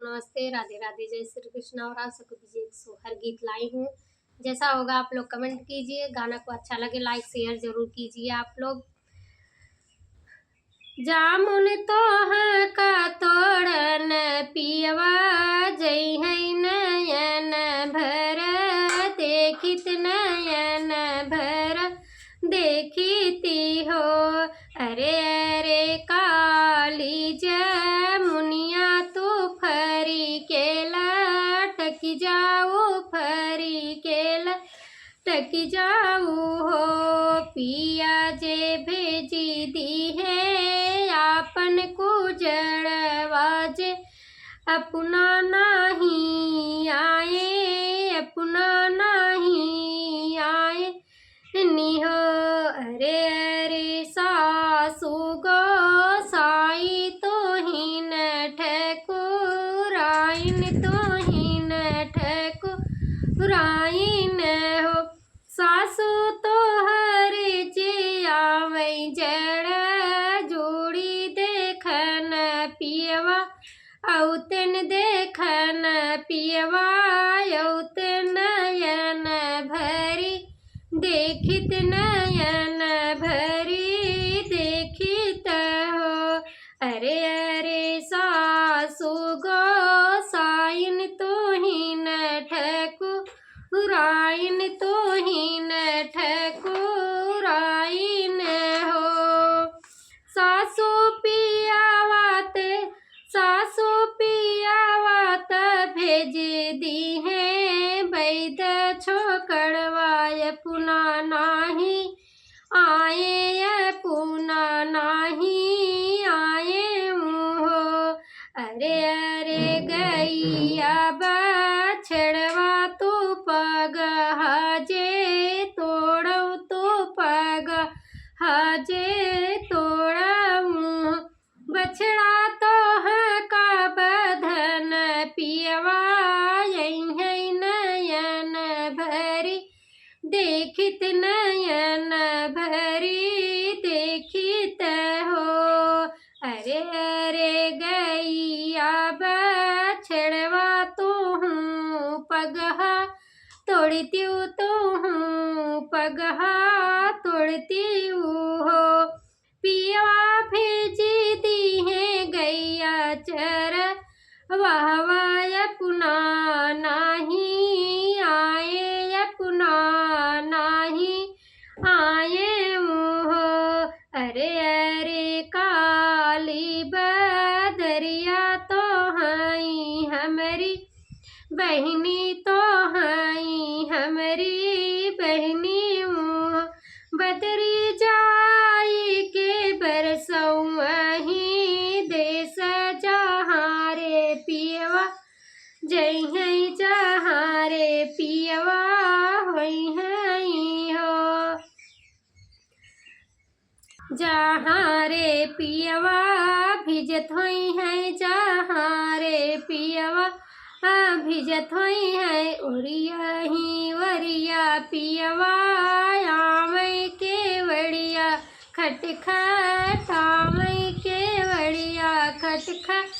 नमस्ते, राधे राधे, जय श्री कृष्ण। और आप सबके बीच एक सोहर गीत लाई हूँ। जैसा होगा आप लोग कमेंट कीजिए, गाना को अच्छा लगे लाइक शेयर जरूर कीजिए आप लोग। जामुन तो है का तोड़न पियवा जय है नयन भर, देखित नयन भर देखीती हो। अरे अरे काली जमुनिया तू फरी के लटक जाऊ, फरी के लटक जाऊ हो। पिया जे भेजी दी है आपन को जड़वाजे, अपना नहीं आए, अपना नहीं आए निहो। अरे अरे सासू गो साई तो ही न ठकुराइन, तो ही न ठकुराइन हो। सासू तो हरे जे आवै जड़ जोड़ी देखन पियवा, औतन देखन पियवा, औतन नयन भरी देखित नयन भरी देखित हो। अरे अरे सासू गो साइन तो ही न ठकुराइन, तो ही न ठकुराइन हो। सासू पियावात, सासू पियावात भेज दी है बैद छोकड़वाय, पुना नाही आए, पुना नाही आए हो। अरे अरे गैया बछड़वा तो पग हाजे तोड़ऊ, तो पग हाजे तोड़ऊ। बछड़ा तो है का बधन पियवा यही नयन भरी देखित नयन भरी देखित हो। अरे अरे गैया बछड़वा तो हूँ पगहा तोड़ती हूँ, तो हूँ पगहा तोड़ती हो। पियवा भेजी दी है गैया चर वाह वाह, अपना नहीं आए, अपना नहीं आए हो। अरे अरे काली बदरिया तो हई हमारी बहनी, तो हई हमारी बहनी हो। बदरी जाई के बरसऊ वही देश जहाँ रे पियवा जय है, जहाँ रे पियवा होई है हो। जहाँ रे पियवा भिजत होई है, जहाँ रे पियवा भिजत होई है। ओरिया ही वरिया पियवा आमई के वड़िया, खटखटामई के वड़िया, खटखटामई